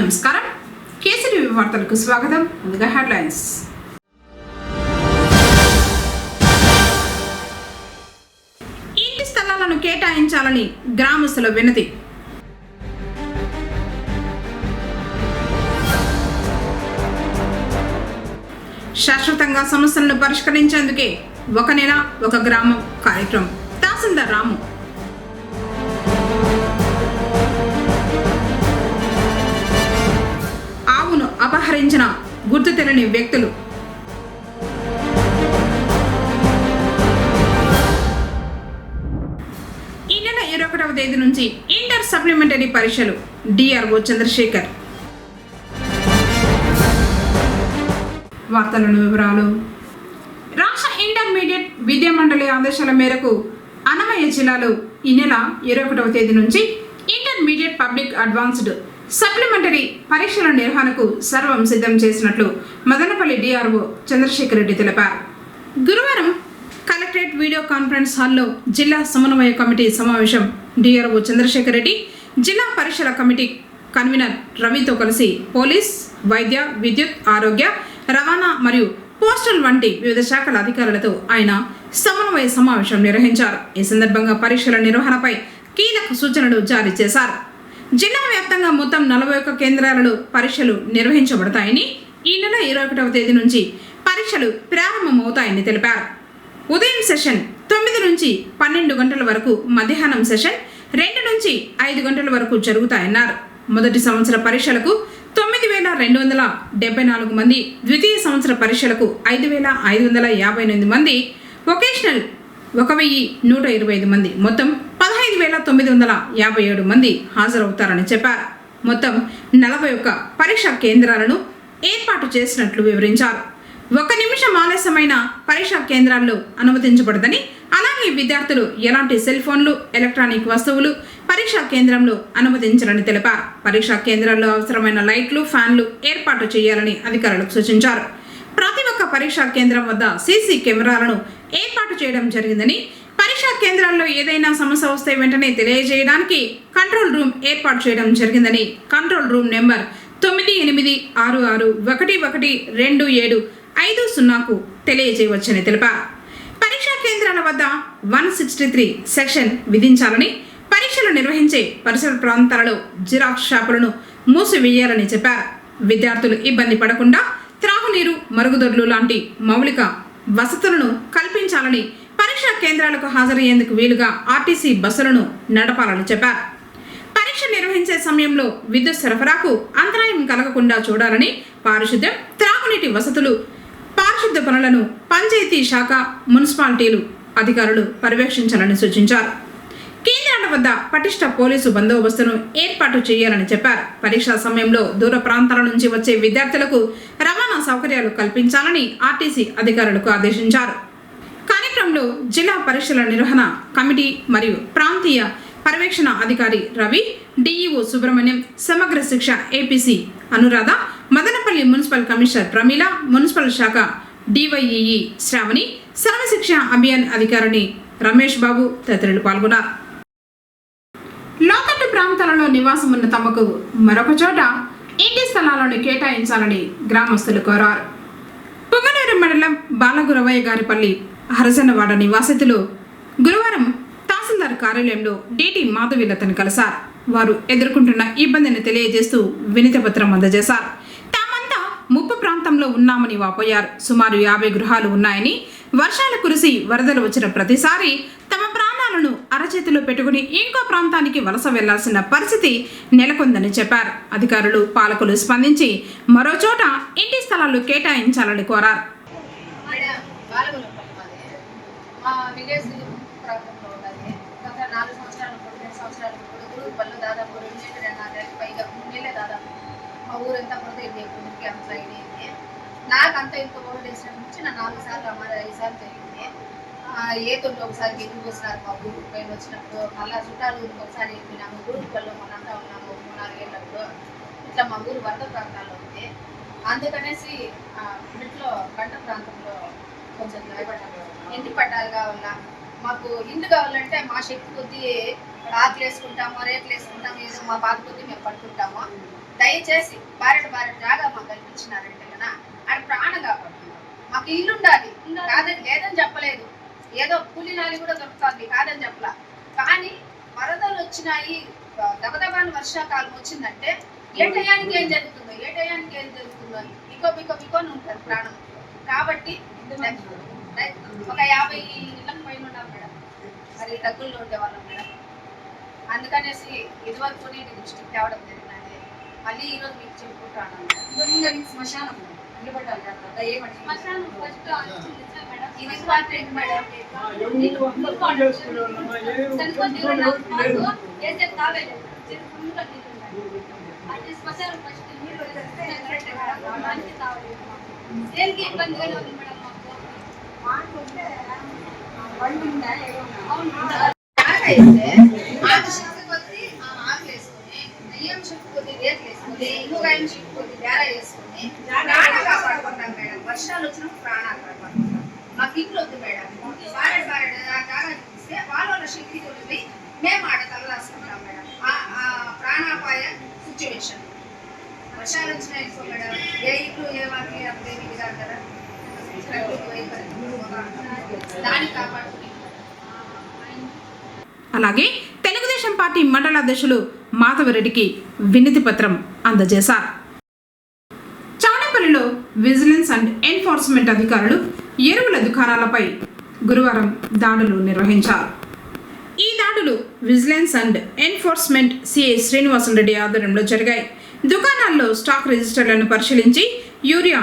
నమస్కారం. కేసీటీవీ వార్తలకు స్వాగతం. ముందుగా హెడ్లైన్స్. ఇంటి స్థలాలను కేటాయించాలని గ్రామస్తుల వినతి. శాశ్వతంగా సమస్యలను పరిష్కరించేందుకే ఒక నెల ఒక గ్రామం కార్యక్రమం. తహసీల్దార్ రాము. ఆవును అపహరించిన గుర్తు తెలియని వ్యక్తులు. ఈ నెల 21వ తేదీ నుంచి ఇంటర్ సప్లిమెంటరీ పరీక్షలు. డిఆర్ఓ చంద్రశేఖర్. వార్తలను వివరాలు. రాష్ట్ర ఇంటర్మీడియట్ విద్యా మండలి ఆదేశాల మేరకు అన్నమయ్య జిల్లాలో ఈ నెల 21వ తేదీ నుంచి ఇంటర్మీడియట్ పబ్లిక్ అడ్వాన్స్డ్ సప్లిమెంటరీ పరీక్షల నిర్వహణకు సర్వం సిద్ధం చేసినట్లు మదనపల్లి డిఆర్ఓ చంద్రశేఖర్ రెడ్డి తెలిపారు. గురువారం కలెక్టరేట్ వీడియో కాన్ఫరెన్స్ హాల్లో జిల్లా సమన్వయ కమిటీ సమావేశం. డిఆర్ఓ చంద్రశేఖర్ రెడ్డి జిల్లా పరీక్షల కమిటీ కన్వీనర్ రవితో కలిసి పోలీస్, వైద్య, విద్యుత్, ఆరోగ్య, రవాణా మరియు పోస్టల్ వంటి వివిధ శాఖల అధికారులతో ఆయన సమన్వయ సమావేశం నిర్వహించారు. ఈ సందర్భంగా పరీక్షల నిర్వహణపై కీలక సూచనలు జారీ చేశారు. జిల్లా వ్యాప్తంగా మొత్తం 41 కేంద్రాలలో పరీక్షలు నిర్వహించబడతాయని, ఈ నెల 21వ తేదీ నుంచి పరీక్షలు ప్రారంభమవుతాయని తెలిపారు. ఉదయం సెషన్ 9 నుంచి 12 గంటల వరకు, మధ్యాహ్నం సెషన్ 2 నుంచి 5 గంటల వరకు జరుగుతాయన్నారు. మొదటి సంవత్సర పరీక్షలకు 9,274 మంది, ద్వితీయ సంవత్సర పరీక్షలకు 5,558 మంది, వొకేషనల్ 1,125 మంది, మొత్తం 15,957 మంది హాజరవుతారని చెప్పారు. మొత్తం 41 పరీక్షా కేంద్రాలను ఏర్పాటు చేసినట్లు వివరించారు. 1 నిమిషం ఆలస్యమైన పరీక్షా కేంద్రాల్లో అనుమతించబడదని, అలాగే విద్యార్థులు ఎలాంటి సెల్ ఫోన్లు, ఎలక్ట్రానిక్ వస్తువులు పరీక్షా కేంద్రంలో అనుమతించాలని తెలిపారు. పరీక్షా కేంద్రాల్లో అవసరమైన లైట్లు, ఫ్యాన్లు ఏర్పాటు చేయాలని అధికారులకు సూచించారు. ప్రతి ఒక్క పరీక్షా కేంద్రం వద్ద సీసీ కెమెరాలను ఏర్పాటు చేయడం జరిగిందని, పరీక్షా కేంద్రాల్లో ఏదైనా సమస్య వస్తే వెంటనే తెలియజేయడానికి కంట్రోల్ రూమ్ ఏర్పాటు చేయడం జరిగిందని, కంట్రోల్ రూమ్ నెంబర్ 9866112750కు తెలియజేయవచ్చని తెలిపారు. పరీక్షా కేంద్రాల వద్ద 163 సెక్షన్ విధించాలని, పరీక్షలు నిర్వహించే పరిసర ప్రాంతాలలో జిరాక్స్ షాపులను మూసివేయాలని చెప్పారు. విద్యార్థులు ఇబ్బంది పడకుండా త్రాగునీరు, మరుగుదొడ్లు లాంటి మౌలిక వసతులను కల్పించాలని, పరీక్షా కేంద్రాలకు హాజరయ్యేందుకు వీలుగా ఆర్టీసీ బస్సులను నడపాలని చెప్పారు. పరీక్ష నిర్వహించే సమయంలో విద్యుత్ సరఫరాకు అంతరాయం కలగకుండా చూడాలని, పారిశుద్ధ్యం, త్రాగునీటి వసతులు, పారిశుద్ధ్య పనులను పంచాయతీ శాఖ, మున్సిపాలిటీలు అధికారులు పర్యవేక్షించాలని సూచించారు. కేంద్రాల వద్ద పటిష్ట పోలీసు బందోబస్తును ఏర్పాటు చేయాలని చెప్పారు. పరీక్షా సమయంలో దూర ప్రాంతాల నుంచి వచ్చే విద్యార్థులకు రవాణా సౌకర్యాలు కల్పించాలని ఆర్టీసీ అధికారులకు ఆదేశించారు. కార్యక్రమంలో జిల్లా పరీక్షల నిర్వహణ కమిటీ మరియు ప్రాంతీయ పర్యవేక్షణ అధికారి రవి, డిఈఓ సుబ్రహ్మణ్యం, సమగ్ర శిక్ష APC Anuradha, Madanapalle municipal commissioner Pramila, municipal శాఖ డివైఈఈ శ్రావణి, సర్వశిక్ష అభియాన్ అధికారిని రమేష్ బాబు తదితరులు పాల్గొన్నారు. లోతట్టు ప్రాంతాలలో నివాసం ఉన్న తమకు మరొక చోట ఇంటి స్థలాలను కేటాయించాలని గ్రామస్తులు కోరారు. పుంగనూరు మండలం బాలగురవయ్య గారిపల్లి హరజనవాడ నివాసితులు గురువారం తహసీల్దార్ కార్యాలయంలో డిటి మాధవీలతను కలిశారు. వారు ఎదుర్కొంటున్న ఇబ్బందిని తెలియజేస్తూ వినతి పత్రం అందజేశారు. తామంతా ముప్పు ప్రాంతంలో ఉన్నామని వాపోయారు. సుమారు 50 గృహాలు ఉన్నాయని, వర్షాలు కురిసి వరదలు వచ్చిన ప్రతిసారి తమ ప్రాణాలను అరచేతిలో పెట్టుకుని ఇంకో ప్రాంతానికి వలస వెళ్లాల్సిన పరిస్థితి నెలకొందని చెప్పారు. అధికారులు, పాలకులు స్పందించి మరో చోట ఇంటి స్థలాలు కేటాయించాలని కోరారు. నాకంతా ఇంత ఓల్డ్ ఏజ్ నుంచి నా 4 సార్లు 5 సార్లు జరిగింది. ఏతుల్లో ఒకసారి గిన్నె వస్తున్నారు మా ఊరికి పైన వచ్చినప్పుడు, మళ్ళీ చుట్టాలు ఊరికి ఒకసారి వెళ్ళినాము. ఊరిపల్లో మనంతా ఉన్నాము 3-4 ఏళ్ళప్పుడు. ఇట్లా మా ఊరు వరద ప్రాంతాల్లో ఉంది. అందుకనేసి ఇంట్లో పంట ప్రాంతంలో కొంచెం ఇంటి పట్టాలు కావాలా, మాకు ఇల్లు కావాలంటే మా శక్తి కొద్దీ ఆకులు వేసుకుంటాము, రేట్లు వేసుకుంటాము, ఏదో మా బాధ కొద్దీ మేము పట్టుకుంటాము. దయచేసి బారెడు జాగా మాకు కల్పించినారంటే కదా ఆడ ప్రాణం కాపాడుతున్నారు. మాకు ఇల్లు ఉండాలి కాదని లేదని చెప్పలేదు, ఏదో కూలినాలి కూడా దొరుకుతుంది కాదని చెప్పలా. కానీ వరదలు వచ్చినాయి, దబదబాని వర్షాకాలం వచ్చిందంటే ఏ టయానికి ఏం జరుగుతుందో బికోని ఉంటుంది ప్రాణం. కాబట్టి ఒక 50 ఇళ్ళకి పైన ఉన్నాం మేడం, మరి దగ్గుల్లో ఉండేవాళ్ళం మేడం. అందుకనేసి ఇదివరకు నేను దృష్టికి తేవడం జరిగినది. మళ్ళీ ఈరోజు మీకు చెప్పుకుంటాను. శ్మశానం ఇది ఇంపార్టెంట్ మేడం. దేనికి ఇబ్బందిగానే ఉంది మేడం మాకు. ఆకు వేసుకొని బియ్యం షిఫ్ట్ కొద్ది రేట్లు వేసుకొని ఇంకొక ఆయన షిఫ్ట్ కొద్ది బేరా వేసుకొని ప్రాణాలు కాపాడుకుంటాం మేడం. వర్షాలు వచ్చినప్పుడు ప్రాణాలు కాపాడుకుంటాం. మాకు ఇంట్లో వద్దు మేడం. బారెడు జాగా చూపిస్తే వాళ్ళ శక్తి తోటి మేము ఆడ తలదాసుకుంటాం మేడం. ప్రాణాపాయ సిచ్యువేషన్ వర్షాలు వచ్చినాయి మేడం. ఏ ఇల్లు ఏ వారికి అప్పుడేమి ఇది కాదు కదా, దాన్ని కాపాడుకుని. అలాగే తెలుగుదేశం పార్టీ మండల అధ్యక్షులు మాధవరెడ్డికి వినతి పత్రం అందజేశారు. చౌడేపల్లిలో విజిలెన్స్ అండ్ ఎన్ఫోర్స్మెంట్ అధికారులు ఎరువుల దుకాణాలపై గురువారం దాడులు నిర్వహించారు. ఈ దాడులు vigilance and enforcement CI Srinivasa Reddy ఆధ్వర్యంలో జరిగాయి. దుకాణాల్లో స్టాక్ రిజిస్టర్లను పరిశీలించి యూరియా,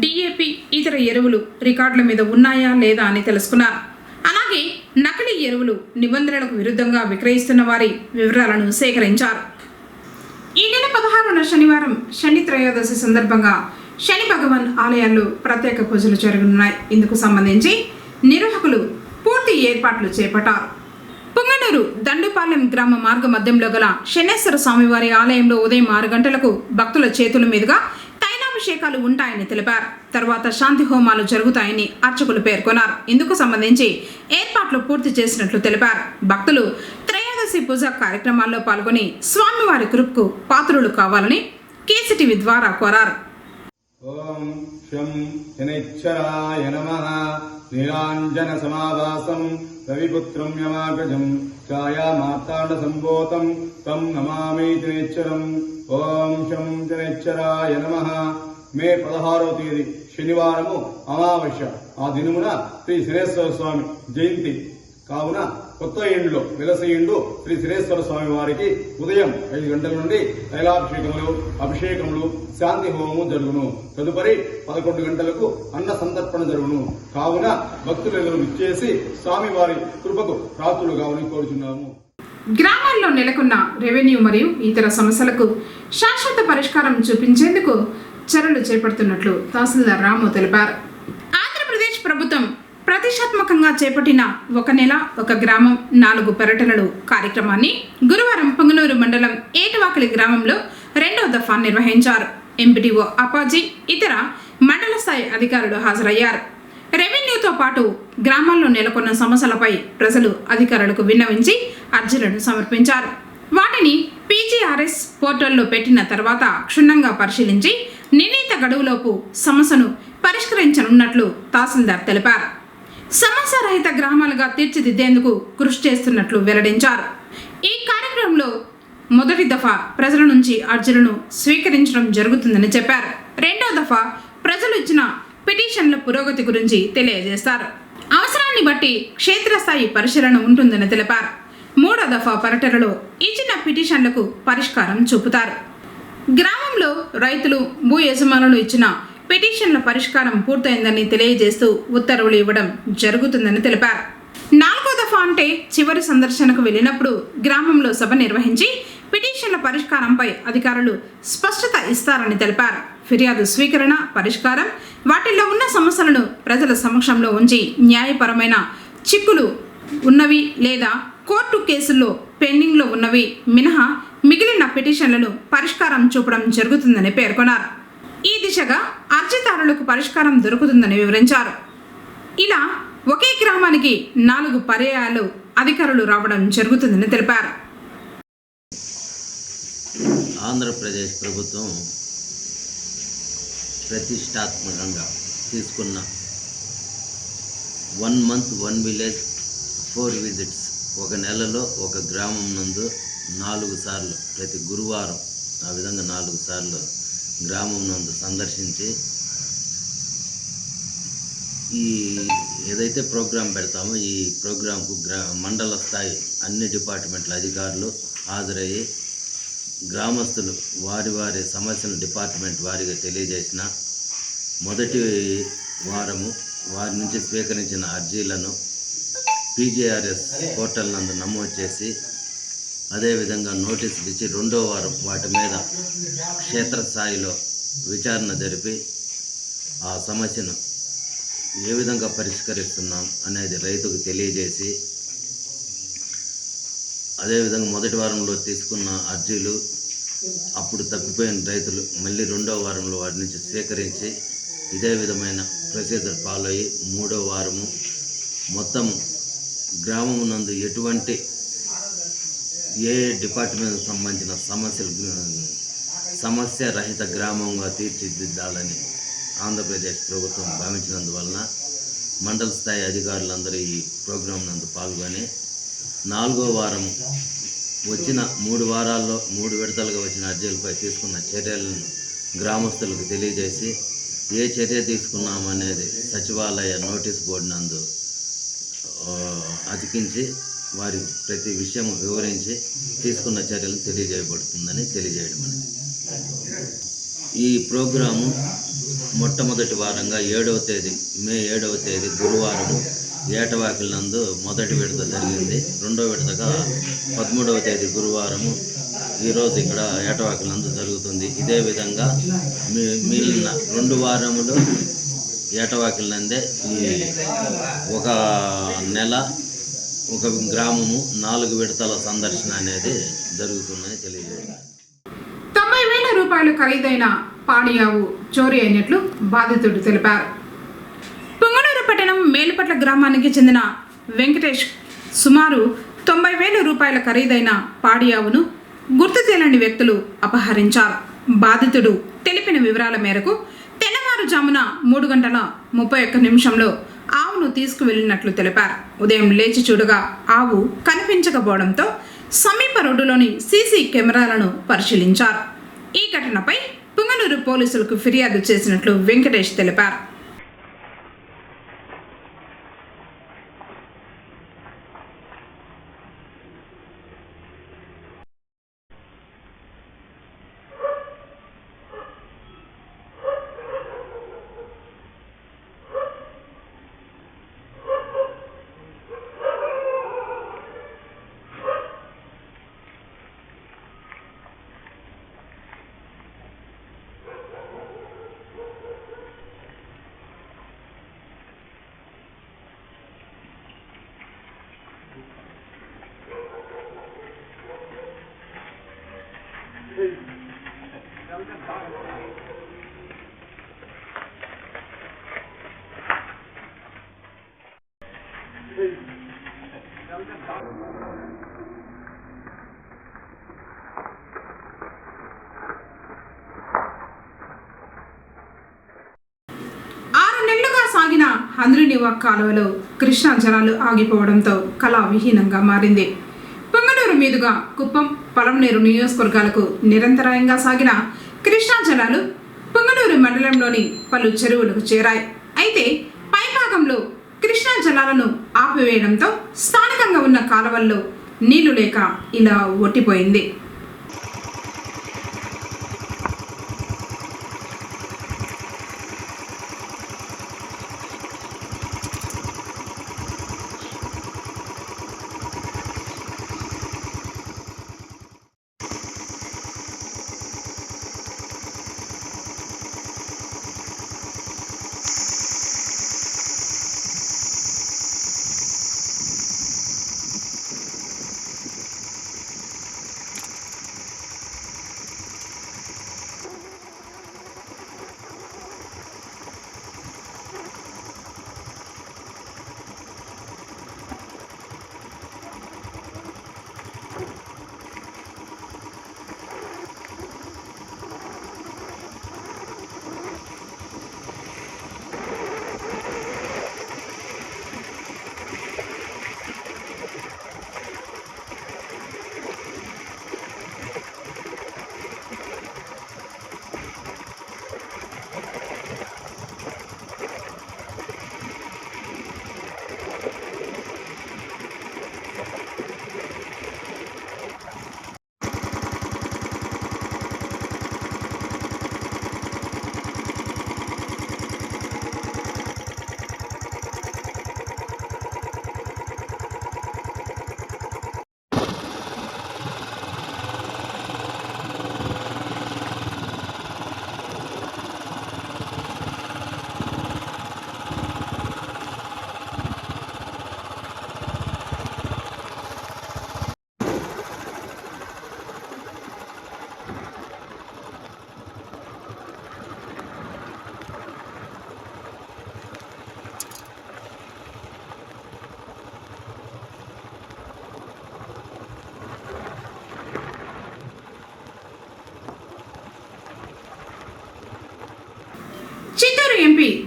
డిఏపి, ఇతర ఎరువులు రికార్డుల మీద ఉన్నాయా లేదా అని తెలుసుకున్నారు. అలాగే నకిలీ ఎరువులు నిబంధనలకు విరుద్ధంగా విక్రయిస్తున్న వారి వివరాలను సేకరించారు. ఈ నెల 16న శనివారం శని త్రయోదశి సందర్భంగా శని భగవాన్ ఆలయాల్లో ప్రత్యేక పూజలు జరగనున్నాయి. ఇందుకు సంబంధించి నిర్వాహకులు పూర్తి ఏర్పాట్లు చేపట్టారు. పుంగనూరు దండుపాలెం గ్రామ మార్గ మధ్యంలో గల శనేశ్వర స్వామివారి ఆలయంలో ఉదయం 6 గంటలకు భక్తుల చేతుల మీదుగా తైలాభిషేకాలు ఉంటాయని తెలిపారు. తర్వాత శాంతి హోమాలు జరుగుతాయని అర్చకులు పేర్కొన్నారు. ఇందుకు సంబంధించి ఏర్పాట్లు పూర్తి చేసినట్లు తెలిపారు. భక్తులు త్రయోదశి పూజ కార్యక్రమాల్లో పాల్గొని స్వామివారి కృపకు పాత్రులు కావాలని కేసీటీవీ ద్వారా కోరారు. ఓం శం శనైశ్చరాయ నమః. నీలాంజన సమావాసం రవిపుత్రం యమాగ్రజం ఛాయా మార్తాండ సంభూతం తం నమామి శనైశ్చరం. ఓం శం శనైశ్చరాయ నమః. మే 16వ తేదీ శనివారము అమావాస్య. ఆ దినమున శ్రీ శనేశ్వర స్వామి జయంతి కావున కొత్త ఇండ్లో వెలసయిండు శ్రీ శనేశ్వర స్వామి వారికి ఉదయం 5 గంటల నుండి తైలాభిషేకములు, అభిషేకములు, శాంతి హోమము జరుగును. తదుపరి 11 గంటలకు అన్న సంతర్పణ జరుగును. కావున భక్తులందరూ విచ్చేసి స్వామివారి కృపకు ప్రాతులు కావాలని కోరుచున్నాము. గ్రామాల్లో నెలకొన్న రెవెన్యూ మరియు ఇతర సమస్యలకు శాశ్వత పరిష్కారం చూపించేందుకు చర్యలు చేపడుతున్నట్లు తహసీల్దార్ రాము తెలిపారు. ఆంధ్రప్రదేశ్ ప్రభుత్వం ప్రతిష్టాత్మకంగా చేపట్టిన 1 నెల 1 గ్రామం 4 పర్యటనలు కార్యక్రమాన్ని గురువారం పుంగనూరు మండలం ఏటవాకలి గ్రామంలో 2వ దఫా నిర్వహించారు. ఎంపీటీఓ అప్పాజీ, ఇతర మండల స్థాయి అధికారులు హాజరయ్యారు. రెవెన్యూతో పాటు గ్రామాల్లో నెలకొన్న సమస్యలపై ప్రజలు అధికారులకు విన్నవించి అర్జీలను సమర్పించారు. వాటిని పీజీఆర్ఎస్ పోర్టల్లో పెట్టిన తర్వాత క్షుణ్ణంగా పరిశీలించి నిర్ణీత గడువులోపు సమస్యను పరిష్కరించనున్నట్లు తహసీల్దార్ తెలిపారు. సమస్య రహిత గ్రామాలుగా తీర్చిదిద్దేందుకు కృషి చేస్తున్నట్లు వెల్లడించారు. ఈ కార్యక్రమంలో మొదటి దఫా ప్రజల నుంచి అర్జీలను స్వీకరించడం జరుగుతుందని చెప్పారు. 2వ దఫా ప్రజలు ఇచ్చిన పిటిషన్ల పురోగతి గురించి తెలియజేస్తారు. అవసరాన్ని బట్టి క్షేత్రస్థాయి పరిశీలన ఉంటుందని తెలిపారు. 3వ దఫా పర్యటనలో ఇచ్చిన పిటిషన్లకు పరిష్కారం చూపుతారు. గ్రామంలో రైతులు, భూ యజమానులు ఇచ్చిన పిటిషన్ల పరిష్కారం పూర్తయిందని తెలియజేస్తూ ఉత్తర్వులు ఇవ్వడం జరుగుతుందని తెలిపారు. 4వ దఫా అంటే చివరి సందర్శనకు వెళ్ళినప్పుడు గ్రామంలో సభ నిర్వహించి పిటిషన్ల పరిష్కారంపై అధికారులు స్పష్టత ఇస్తారని తెలిపారు. ఫిర్యాదు స్వీకరణ, పరిష్కారం, వాటిల్లో ఉన్న సమస్యలను ప్రజల సమక్షంలో ఉంచి న్యాయపరమైన చిక్కులు ఉన్నవి లేదా కోర్టు కేసుల్లో పెండింగ్లో ఉన్నవి మినహా మిగిలిన పిటిషన్లను పరిష్కారం చూపడం జరుగుతుందని పేర్కొన్నారు. ఈ దిశగా అర్జీదారులకు పరిష్కారం దొరుకుతుందని వివరించారు. ఇలా ఒకే గ్రామానికి 4 పర్యాయాలు అధికారులు రావడం జరుగుతుందని తెలిపారు. ఆంధ్రప్రదేశ్ ప్రభుత్వం ప్రతిష్టాత్మకంగా తీసుకున్న 1 month 1 village 4 visits, ఒక నెలలో ఒక గ్రామం నందు 4 సార్లు ప్రతి గురువారం ఆ విధంగా 4 సార్లు గ్రామం నందు సందర్శించి ఈ ఏదైతే ప్రోగ్రాం పెడతామో ఈ ప్రోగ్రాంకు మండల స్థాయి అన్ని డిపార్ట్మెంట్ల అధికారులు హాజరయ్యి గ్రామస్తులు వారి వారి సమస్యలు డిపార్ట్మెంట్ వారిగా తెలియజేసిన మొదటి వారము వారి నుంచి స్వీకరించిన అర్జీలను PGRS పోర్టల్ నందు నమోదు చేసి అదేవిధంగా నోటీసులు ఇచ్చి రెండో వారం వాటి మీద క్షేత్రస్థాయిలో విచారణ జరిపి ఆ సమస్యను ఏ విధంగా పరిష్కరిస్తున్నాం అనేది రైతుకు తెలియజేసి అదేవిధంగా మొదటి వారంలో తీసుకున్న అర్జీలు అప్పుడు తప్పిపోయిన రైతులు మళ్ళీ రెండో వారంలో వాటి నుంచి స్వీకరించి ఇదే విధమైన ప్రొసీజర్ ఫాలో అయ్యి మూడో వారము మొత్తం గ్రామం నందు ఎటువంటి ఏ డిపార్ట్మెంట్కి సంబంధించిన సమస్య రహిత గ్రామంగా తీర్చిదిద్దాలని ఆంధ్రప్రదేశ్ ప్రభుత్వం భావించినందువలన మండల స్థాయి అధికారులందరూ ఈ ప్రోగ్రాం నందు పాల్గొని 4వ వారం వచ్చిన 3 వారాల్లో 3 విడతలుగా వచ్చిన అర్జీలపై తీసుకున్న చర్యలను గ్రామస్తులకు తెలియజేసి ఏ చర్య తీసుకున్నామనేది సచివాలయ నోటీస్ బోర్డు నందు అతికించి వారి ప్రతి విషయం వివరించి తీసుకున్న చర్యలు తెలియజేయబడుతుందని తెలియజేయడం అనేది. ఈ ప్రోగ్రాము మొట్టమొదటి వారంగా 7వ తేదీ మే 7వ తేదీ గురువారము ఏటవాకిల నందు మొదటి విడత జరిగింది. రెండో విడతగా 13వ తేదీ గురువారము ఈరోజు ఇక్కడ ఏటవాకిల నందు జరుగుతుంది. ఇదే విధంగా మిగిలిన 2 వారములు ఏటవాకిల నందే ఈ ఒక నెల ఒక గ్రామము 4 విడతల సందర్శన అనేది జరుగుతుందని తెలియజేయాలి. 90,000 రూపాయలు ఖరీదైన పాడియావు చోరీ అయినట్లు బాధితుడు తెలిపారు. పుంగనూరు పట్టణం మేలుపట్ల గ్రామానికి చెందిన వెంకటేష్ సుమారు 90,000 రూపాయల ఖరీదైన పాడియావును గుర్తు తెలియని వ్యక్తులు అపహరించారు. బాధితుడు తెలిపిన వివరాల మేరకు తెల్లవారుజామున 3:31 ఆవును తీసుకువెళ్ళినట్లు తెలిపారు. ఉదయం లేచి చూడగా ఆవు కనిపించకపోవడంతో సమీప రోడ్డులోని సీసీ కెమెరాలను పరిశీలించారు. ఈ ఘటనపై పుంగనూరు పోలీసులకు ఫిర్యాదు చేసినట్లు వెంకటేష్ తెలిపారు. సాగిన హంద్రినివా కాలువలో కృష్ణా జలాలు ఆగిపోవడంతో కళా విహీనంగా మారింది. పొంగనూరు మీదుగా కుప్పం, పలమనేరు నియోజకవర్గాలకు నిరంతరాయంగా సాగిన కృష్ణా జలాలు పొంగనూరు మండలంలోని పలు చెరువులకు చేరాయి. అయితే పైభాగంలో కృష్ణా జలాలను ఆపివేయడంతో స్థానికంగా ఉన్న కాలువల్లో నీళ్లు లేక ఇలా ఒట్టిపోయింది.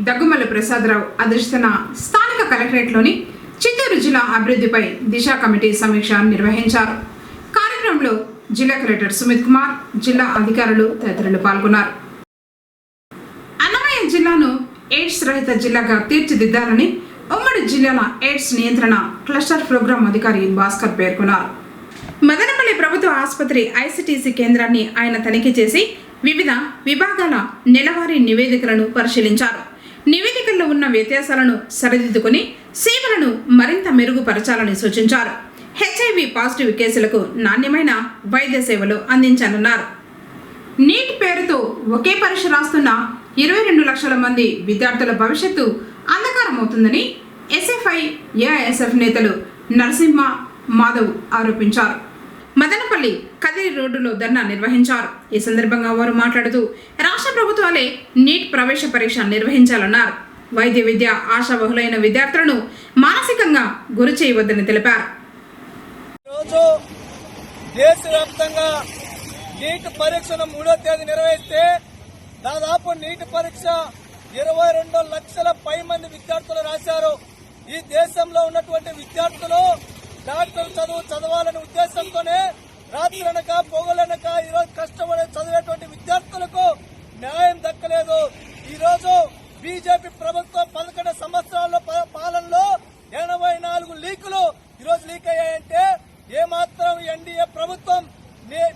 దగ్గుమల్లి ప్రసాదరావు అధ్యక్షతన స్థానిక కలెక్టరేట్లోని చిత్తూరు జిల్లా అభివృద్ధిపై దిశ కమిటీ సమీక్ష నిర్వహించారు. కార్యక్రమంలో జిల్లా కలెక్టర్ సుమిత్ కుమార్, జిల్లా అధికారులు తదితరులు పాల్గొన్నారు. అన్నమయ్య జిల్లాను ఎయిడ్స్ రహిత జిల్లాగా తీర్చిదిద్దాలని ఉమ్మడి జిల్లాల ఎయిడ్స్ నియంత్రణ క్లస్టర్ ప్రోగ్రాం అధికారి భాస్కర్ పేర్కొన్నారు. మదనపల్లి ప్రభుత్వ ఆసుపత్రి ఐసిటిసి కేంద్రాన్ని ఆయన తనిఖీ చేసి వివిధ విభాగాల నెలవారీ నివేదికలను పరిశీలించారు. నివేదికల్లో ఉన్న వ్యత్యాసాలను సరిదిద్దుకుని సేవలను మరింత మెరుగుపరచాలని సూచించారు. హెచ్ఐవి పాజిటివ్ కేసులకు నాణ్యమైన వైద్య సేవలు అందించనున్నారు. నీట్ పేరుతో ఒకే పరీక్ష రాస్తున్న 22 లక్షల మంది విద్యార్థుల భవిష్యత్తు అంధకారమవుతుందని ఎస్ఎఫ్ఐ ఏఐఎస్ఎఫ్ నేతలు నరసింహ మాధవ్ ఆరోపించారు. మదనపల్లి కదిరి రోడ్డులో ధర్నా నిర్వహించారు. ఈ సందర్భంగా వారు మాట్లాడుతూ రాష్ట్ర ప్రభుత్వాలే నీట్ ప్రవేశ పరీక్ష నిర్వహించాలన్నారు. వైద్య విద్య ఆశావహులైన విద్యార్థులను మానసికంగా గురి చేయవద్దని తెలిపారు. రోజు దేశవ్యాప్తంగా నీట్ పరీక్షను 3వ తేదీ నిర్వహిస్తే దాదాపు నీట్ పరీక్ష 22 లక్షల పై మంది విద్యార్థులు రాశారు. ఈ దేశంలో ఉన్నటువంటి విద్యార్థులు డాక్టర్ చదవాలనే ఉద్దేశంతోనే రాత్రనక పొగలనక ఈరోజు కష్టపడి చదివేటువంటి విద్యార్థులకు న్యాయం దక్కలేదు. ఈరోజు బీజేపీ ప్రభుత్వం 11 సంవత్సరాల పాలనలో 84 లీకులు ఈరోజు లీక్ అయ్యాయంటే ఏమాత్రం ఎన్డీఏ ప్రభుత్వం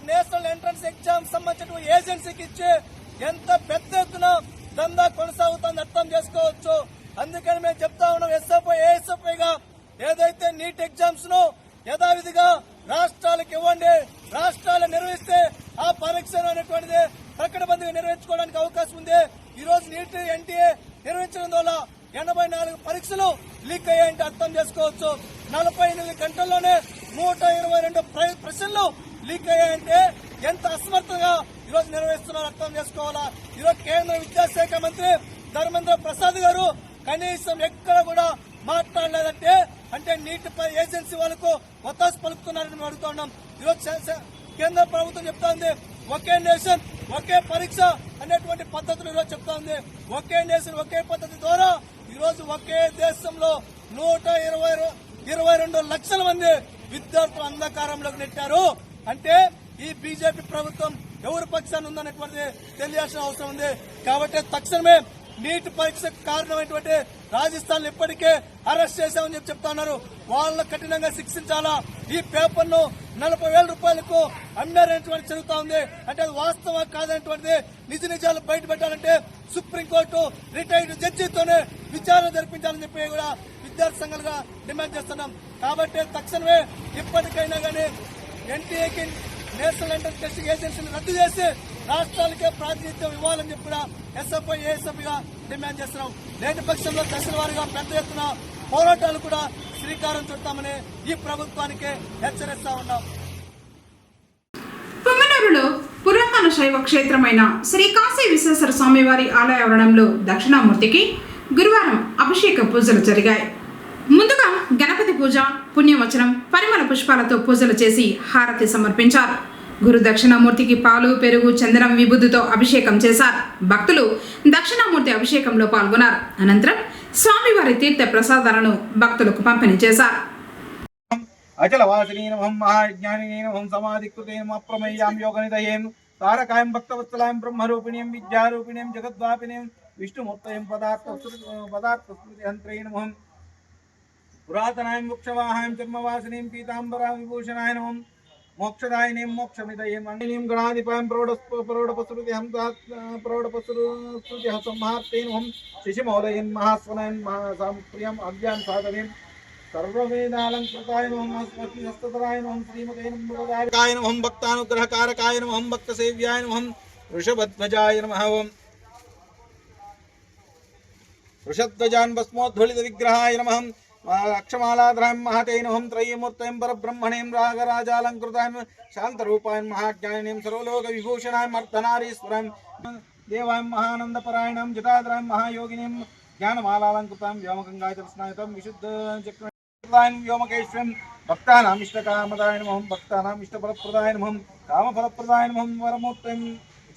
నేషనల్ ఎంట్రన్స్ ఎగ్జామ్ సంబంధించిన ఏజెన్సీకి ఇచ్చి ఎంత పెద్ద ఎత్తున దందా కొనసాగుతుందో అర్థం చేసుకోవచ్చు. అందుకని మేము చెప్తా ఉన్నాం, ఎస్ఎఫ్ఐ ఏఎస్ఎఫ్ఐగా ఏదైతే నీట్ ఎగ్జామ్స్ ను యథావిధిగా రాష్ట్రాలకు ఇవ్వండి, రాష్ట్రాలు నిర్వహిస్తే ఆ పరీక్షను అనేటువంటిది ప్రకటబందిగా నిర్వహించుకోవడానికి అవకాశం ఉంది. ఈ రోజు నీట్ ఎన్టీఏ నిర్వహించడం వల్ల 84 పరీక్షలు లీక్ అయ్యాయంటే అర్థం చేసుకోవచ్చు. 48 గంటల్లోనే 122 ప్రశ్నలు లీక్ అయ్యాయంటే ఎంత అసమర్థంగా ఈరోజు నిర్వహిస్తున్నారో అర్థం చేసుకోవాలా. ఈరోజు కేంద్ర విద్యాశాఖ మంత్రి ధర్మేంద్ర ప్రసాద్ గారు కనీసం ఎక్కడ కూడా మాట్లాడలేదంటే అంటే నీట్ ఏజెన్సీ వాళ్ళకు ఒత్తాసు పలుకుతున్నారని మేము అడుగుతున్నాం. ఈరోజు కేంద్ర ప్రభుత్వం చెప్తా ఉంది ఒకే నేషన్ ఒకే పరీక్ష అనేటువంటి పద్ధతులు ఈరోజు చెప్తా ఉంది. ఒకే నేషన్ ఒకే పద్ధతి ద్వారా ఈరోజు ఒకే దేశంలో 122 లక్షల మంది విద్యార్థులు అంధకారంలోకి నెట్టారు. అంటే ఈ బీజేపీ ప్రభుత్వం ఎవరి పక్షాన్ని ఉందనేటువంటిది తెలియాల్సిన అవసరం ఉంది. కాబట్టి తక్షణమే నీట్ పరీక్షకు కారణమైనటువంటి రాజస్థాన్ ఇప్పటికే అరెస్ట్ చేశామని చెప్తా ఉన్నారు. వాళ్ళని కఠినంగా శిక్షించాలా. ఈ పేపర్ ను 40,000 రూపాయలకు అమ్మారనేటువంటి జరుగుతా ఉంది. అంటే అది వాస్తవం కాదనేటువంటిది నిజ నిజాలు బయట పెట్టాలంటే సుప్రీంకోర్టు రిటైర్డ్ జడ్జితోనే విచారణ జరిపించాలని చెప్పి కూడా విద్యార్థి సంఘాలుగా డిమాండ్ చేస్తున్నాం. కాబట్టి తక్షణమే ఇప్పటికైనా కానీ ఎన్టీఏకి నేషనల్ ఎంట్రన్స్ టెస్టింగ్ ఏజెన్సీని రద్దు చేసి రాష్ట్రాలకే ప్రాతినిధ్యం ఇవ్వాలని చెప్పి కూడా ఎస్ఎఫ్ఐ ఏఎస్ఎఫ్గా డిమాండ్ చేస్తున్నాం. లేని పక్షంలో దశల వారీగా పెద్ద ఎత్తున పోరాటాలు కూడా శ్రీకారం చుడతామని ఈ ప్రభుత్వానికి హెచ్చరిస్తా ఉన్నాం. పొంగనూరులో పురాతన శైవ క్షేత్రమైన శ్రీ కాశీ విశ్వేశ్వర స్వామివారి ఆలయ ఆవరణంలో దక్షిణామూర్తికి గురువారం అభిషేక పూజలు జరిగాయి. ముందుగా గణపతి పూజ, పుణ్యవచనం, పరిమళ పుష్పాలతో పూజలు చేసి హారతి సమర్పించారు. గురు దక్షిణామూర్తికి పాలు, పెరుగు, చందనం, విభూతితో అభిషేకం చేశారు. భక్తులు దక్షిణామూర్తి అభిషేకంలో పాల్గొన్నారు. అనంతరం స్వామివారి తీర్థ ప్రసాదాలను భక్తులకు పంపిణీ చేశారు. అచల వాసినీ నమః మహాజ్ఞానినే నమః సమాధికృతే నమః అప్రమేయాం యోగనిదయేం తారకాయం భక్తవత్సలాయం బ్రహ్మరూపిణీం విద్యారూపిణీం జగద్వాపినీం విష్ణుమూర్తయం పదార్థస్మృతి హంత్రే నమః పురాతనాయం వృక్షవాహాయం చర్మవాసినీం పీతాంబరాం విభూషణాయ నమః మోక్షదాయినీం మోక్షమిదయేం అంగినీం గణాధిపాయం ప్రౌఢపసురుతి సంహార్తే నమః శిశుమౌదయం మహాస్వనయం మహాసాంప్రియం అజ్ఞాన్ సాధనీం సర్వవేదాలంకృతాయ నమః హస్తధరాయ నమః శ్రీమతే నమః నమః భక్తానుగ్రహకారకాయ నమః భక్తసేవ్యాయ నమః వృషభధ్వజాయ నమః వృషధ్వజాన్ భస్మోద్ధుళిత విగ్రహాయ నమః అక్షమాలాధరాయ మహతే నమః త్రయీమూర్తయం పరబ్రహ్మణేం రాగరాజాలంకృతాయ శాంతరూపాయ మహాజ్ఞానినేం సర్వలోక విభూషణాయ మర్దనారీశ్వరాయ దేవాయ మహానందపరాయణం జటాధరాయ మహాయోగినీం జ్ఞానమాలాలంకృతాం వ్యోమగంగాయ దర్శనాయతం విశుద్ధ చక్రం వ్యోమకేశ్వరం భక్తానాం ఇష్టకామదాయ నమః భక్తానాం ఇష్టఫలప్రదాయ నమః కామఫలప్రదాయ నమః వరమూర్తిం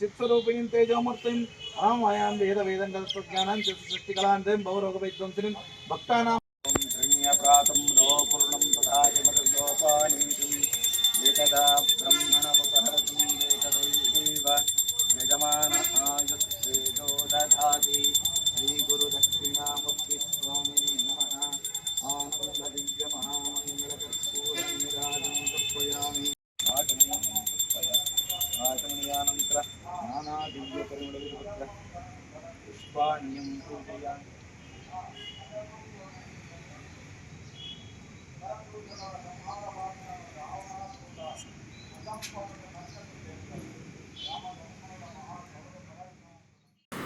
చిత్స్వరూపిణీం తేజోమూర్తిం ఆమాయాం వేద వేదం కల్పజ్ఞానం సృష్టికలాంతం భవరోగవైద్వంసిని భక్తానాం ప్రాతం పూర్ణం తథాగమదోపానీతం ఏకదా బ్రహ్మణవపహరతుం ఏకదైవ యజమాన ఆయుస్సేజో దధాతి శ్రీ గురు దక్షిణామూర్తి స్వామి నమః ఆనంద దివ్య మహామంగళ కర్పూర నిరాజం సమర్పయామి ఆచమనీయానంతర నానా దివ్య పరిమళ విభక్త పుష్పాణ్యం పూజయామి.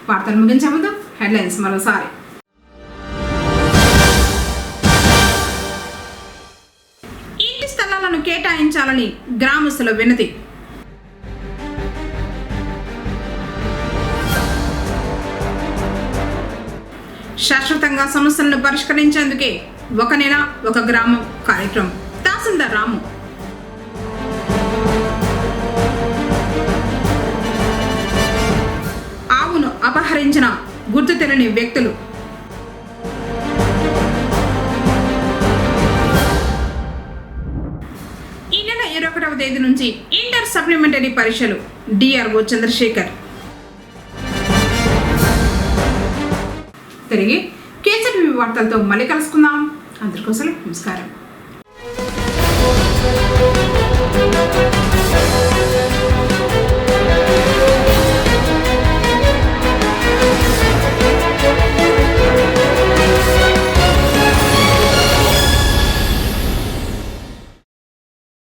వార్తలు ముగించే ముందు హెడ్లైన్స్ మరోసారి. ఇంటి స్థలాలను కేటాయించాలని గ్రామస్తుల వినతి. శాశ్వతంగా సమస్యలను పరిష్కరించేందుకే ఒక నెల ఒక గ్రామం కార్యక్రమం. తహసీల్దార్ రాము. ఆవును అపహరించిన గుర్తు తెలియని వ్యక్తులు. ఈ నెల 21వ తేదీ నుంచి ఇంటర్ సప్లిమెంటరీ పరీక్షలు. డిఆర్ఓ చంద్రశేఖర్. తిరిగి కేసీటీవీ వార్తలతో మళ్ళీ కలుసుకుందాం. అందరికోసం నమస్కారం.